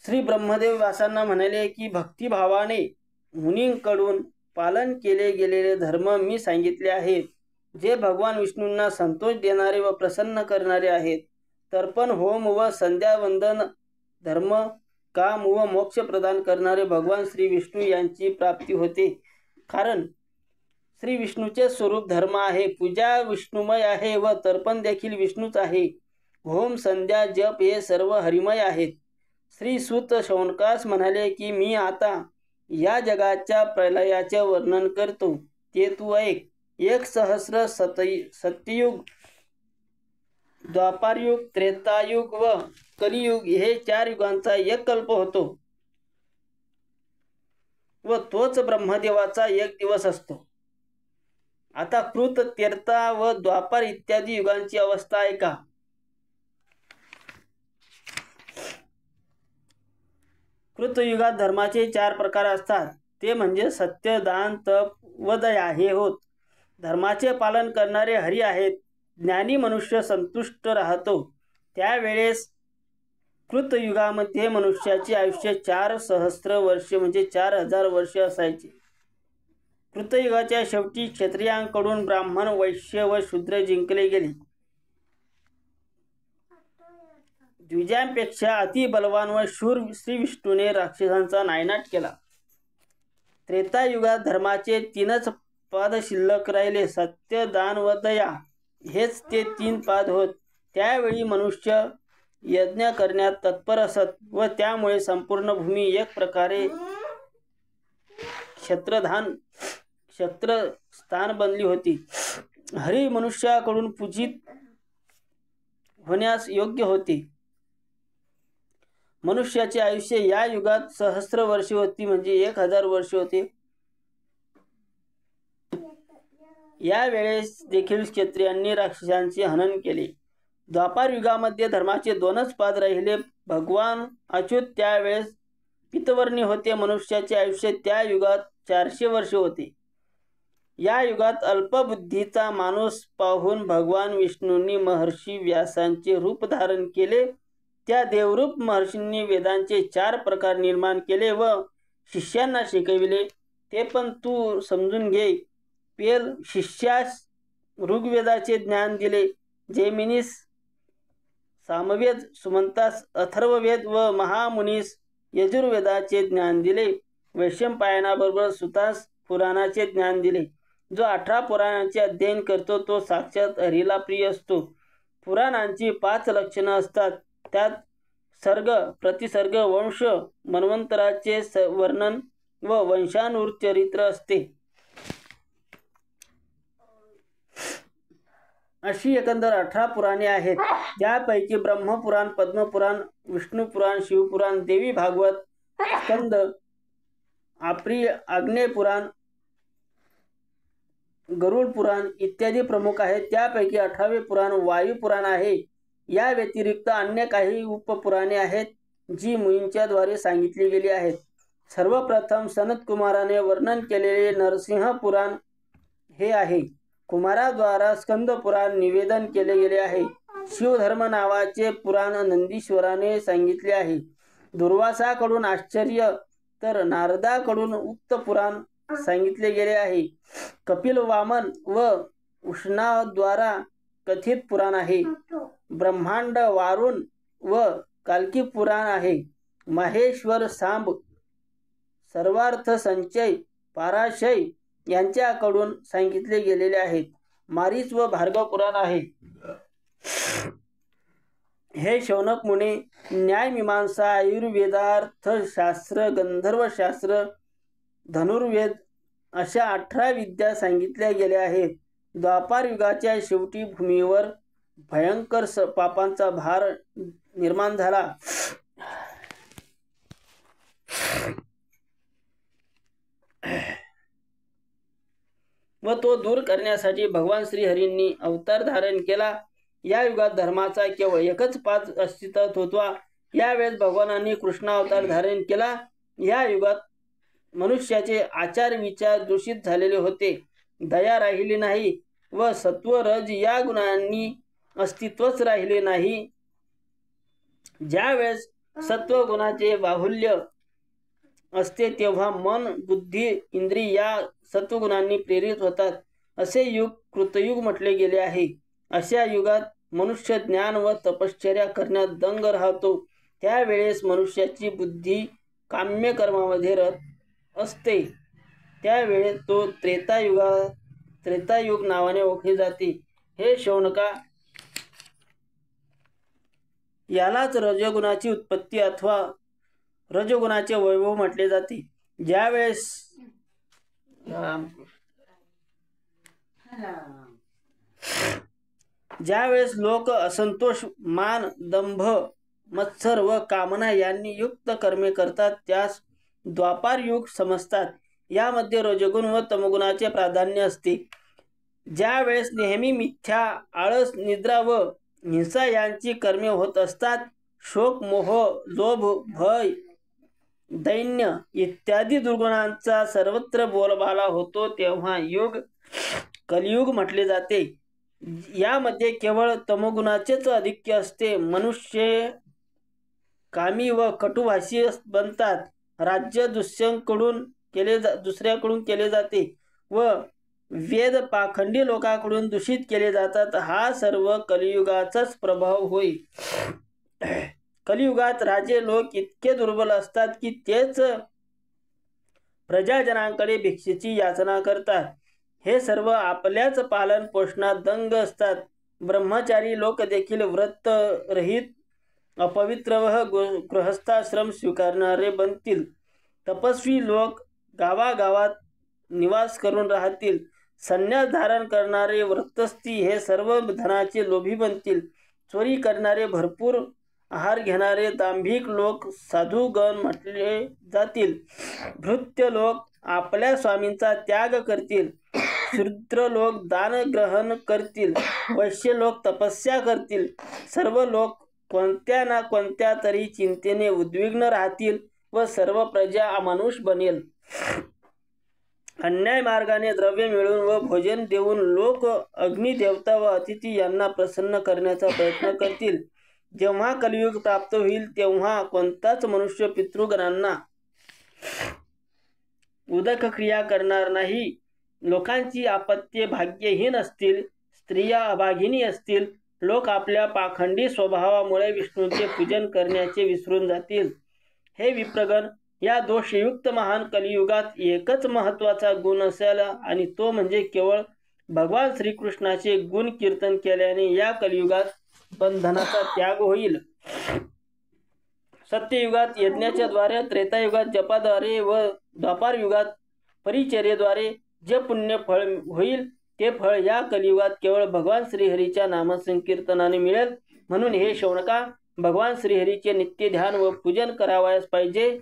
श्री ब्रह्मदेव व्यासांना म्हणाले की भक्तिभावाने मुनींकडून पालन केले गेलेले धर्म मी सांगितले आहेत, जे भगवान विष्णूंना संतोष देणारे व प्रसन्न करणारे आहेत. तर्पण, होम व संध्यावंदन धर्म काम व मोक्ष प्रदान करणारे भगवान श्री विष्णू यांची प्राप्ती होते, कारण श्री विष्णूचे स्वरूप धर्म आहे. पूजा विष्णुमय आहे व तर्पण देखील विष्णूच आहे. होम, संध्या, जप हे सर्व हरिमय आहेत. श्री सूत शौनकास म्हणाले की मी आता या जगाच्या प्रलयाचे वर्णन करतो, ते तू ऐक. 1,000 सत्ययुग, द्वापारयुग, त्रेतायुग व कलियुग हे 4 युगांचा एक कल्प होतो व तोच ब्रह्मदेवाचा एक दिवस असतो. आता कृत, त्रेता व द्वापार इत्यादी युगांची अवस्था ऐका. कृतयुगात धर्माचे 4 प्रकार असतात, ते म्हणजे सत्य, दान, तप व दया हे होत. धर्माचे पालन करणारे हरी आहेत. ज्ञानी मनुष्य संतुष्ट राहतो. त्यावेळेस कृतयुगामध्ये मनुष्याचे आयुष्य 4,000 वर्षे म्हणजे 4,000 वर्षे असायचे. कृतयुगाच्या शेवटी क्षत्रियांकडून ब्राह्मण, वैश्य व शूद्र जिंकले गेले. द्विजांपेक्षा अति बलवान व शूर श्री विष्णूने राक्षसांचा नायनाट केला. त्रेतायुगात धर्माचे 3च पाद शिल्लक राहिले, सत्य, दान व दया हेच ते 3 पाद होत. त्यावेळी मनुष्य यज्ञ करण्यात तत्पर असत व त्यामुळे संपूर्ण भूमी एक प्रकारे क्षत्रस्थान बनली होती. हरी मनुष्याकडून पूजित होण्यास योग्य होते. मनुष्याचे आयुष्य या युगात 1,000 वर्षे होती, म्हणजे 1,000 वर्षे होते. या वेळेस देखील क्षत्रियांनी राक्षसांचे हनन केले. द्वापार युगामध्ये धर्माचे 2च पाद राहिले. भगवान अच्युत त्यावेळेस पितवर्णी होते. मनुष्याचे आयुष्य त्या युगात 400 वर्षे होते. या युगात अल्पबुद्धीचा माणूस पाहून भगवान विष्णूंनी महर्षी व्यासांचे रूप धारण केले. त्या देवरूप महर्षींनी वेदांचे 4 प्रकार निर्माण केले व शिष्यांना शिकविले. ते पण तू समजून घे. पेल शिष्यास ऋग्वेदाचे ज्ञान दिले, जैमिनीस सामवेद, सुमंतास अथर्ववेद व महामुनीस यजुर्वेदाचे ज्ञान दिले. वैशंपायनाबरोबर सुतास पुराणाचे ज्ञान दिले. जो 18 पुराणांचे अध्ययन करतो तो साक्षात हरीला प्रिय असतो. पुराणांची 5 लक्षणं असतात. त्यात सर्ग, प्रतिसर्ग, वंश, मन्वंतराचे वर्णन व वंशानुचरित्र असते. अशी एकंदर 18 पुराणे आहेत. त्यापैकी ब्रह्मपुराण, पद्मपुराण, विष्णुपुराण, शिवपुराण, देवी भागवत, स्कंद, आग्नेय पुराण, गरुड पुराण इत्यादी प्रमुख आहेत. त्यापैकी 18वे पुराण वायुपुराण आहे. या व्यतिरिक्त अन्य काही उपपुराणे आहेत, जी मुनींच्या द्वारे सांगितली गेली आहेत. सर्वप्रथम सनत कुमाराने वर्णन केलेले नरसिंह पुराण हे आहे. कुमाराद्वारा स्कंद पुराण निवेदन केले गेले आहे. शिवधर्म नावाचे पुराण नंदीश्वराने सांगितले आहे. दुर्वासाकडून आश्चर्य तर नारदाकडून उक्त पुराण सांगितले गेले आहे. कपिल वामन व उष्णाद्वारा कथित पुराण आहे. ब्रह्मांड वारुण व कालकी पुराण आहे. माहेश्वर सांब, सर्वार्थ संचय, पाराशय यांच्याकडून सांगितले गेलेले आहेत. मारीच व भार्गव पुराण आहे. हे शौनक मुने, न्यायमीमांसा, आयुर्वेदार्थशास्त्र, गंधर्वशास्त्र, धनुर्वेद अशा 18 विद्या सांगितल्या गेल्या आहेत. द्वापार युगाच्या शेवटी भूमीवर भयंकर पापांचा भार निर्माण झाला. व तो दूर करण्यासाठी भगवान श्रीहरींनी अवतार धारण केला. या युगात धर्माचा केवळ एकच पाद अस्तित्वात होता. यावेळेस भगवानांनी कृष्णावतार धारण केला. या युगात मनुष्याचे आचार विचार दूषित झालेले होते. दया राहिली नाही व सत्व रज या गुणांनी अस्तित्वच राहिले नाही. ज्यावेळेस सत्वगुणाचे बाहुल्य असते तेव्हा मन, बुद्धी, इंद्रिय या सत्वगुणांनी प्रेरित होतात. असे युग कृतयुग म्हटले गेले आहे. अशा युगात मनुष्य ज्ञान व तपश्चर्या करण्यात दंग राहतो. त्यावेळेस मनुष्याची बुद्धी काम्य कर्मामध्ये रत असते. त्यावेळेस तो त्रेतायुग नावाने ओळखले जाते. हे शौनका, यालाच रजोगुणाची उत्पत्ती अथवा रजोगुणाचे वैभव म्हटले जाते. ज्यावेळेस लोक असंतोष, मान, दंभ, मत्सर व कामना यांनी युक्त कर्मे करतात त्यास द्वापार युग समजतात. यामध्ये रजोगुण व तमोगुणाचे प्राधान्य असते. ज्यावेळेस नेहमी मिथ्या, आळस, निद्रा व हिंसा यांची कर्मे होत असतात, शोक, मोह, लोभ, भय, दैन्य इत्यादी दुर्गुणांचा सर्वत्र बोलबाला होतो तेव्हा युग कलियुग म्हटले जाते. यामध्ये केवळ तमोगुणाचेच आधिक्य असते. मनुष्य कामी व कटुभाषी बनतात. राज्य दुसऱ्याकडून केले जाते व वेद पाखंडी लोकांकडून दूषित केले जातात. हा सर्व कलियुगाचाच प्रभाव होय. कलियुगात राजे लोक इतके दुर्बल असतात की तेच प्रजाजनांकडे भिक्षेची याचना करतात. हे सर्व आपल्याच पालन पोषणात दंग असतात. ब्रह्मचारी लोक देखील व्रत रहित, अपवित्र व गृहस्थाश्रम स्वीकारणारे बनतील. तपस्वी लोक गावागावात निवास करून राहतील. संन्यास धारण करणारे व्रतस्थी हे सर्व धनाचे लोभी बनतील. चोरी करणारे, भरपूर आहार घेणारे दांभिक लोक साधुगण म्हटले जातील. भृत्य लोक आपल्या स्वामींचा त्याग करतील. शूद्र लोक दान ग्रहण करतील. वैश्य लोक तपस्या करतील. सर्व लोक कोणत्या ना कोणत्या तरी चिंतेने उद्विग्न राहतील व सर्व प्रजा अमानुष बनेल. अन्याय मार्गाने द्रव्य मिळवून व भोजन देऊन लोक अग्निदेवता व अतिथी यांना प्रसन्न करण्याचा प्रयत्न करतील. जेव्हा कलियुग प्राप्त होईल तेव्हा कोणताच मनुष्य पितृगणांना उदक क्रिया करणार नाही. लोकांची अपत्ये भाग्यहीन असतील. स्त्रिया अभागिनी असतील. लोक आपल्या पाखंडी स्वभावामुळे विष्णूचे पूजन करण्याचे विसरून जातील. हे विप्रगण, या दोषयुक्त महान कलियुगात एकच महत्वाचा गुण असेल आणि तो म्हणजे केवळ भगवान श्रीकृष्णाचे गुण कीर्तन केल्याने या कलियुगात बंधनाचा त्याग होईल. सत्ययुगात यज्ञाच्या द्वारे, त्रेतायुगात जपाद्वारे व द्वापार युगात परिचर्येद्वारे जे पुण्य फळ होईल ते फळ या कलियुगात केवळ भगवान श्रीहरीच्या नामसंकीर्तनाने मिळेल. म्हणून हे शौनका, भगवान श्रीहरीचे नित्य ध्यान व पूजन करावयास पाहिजे.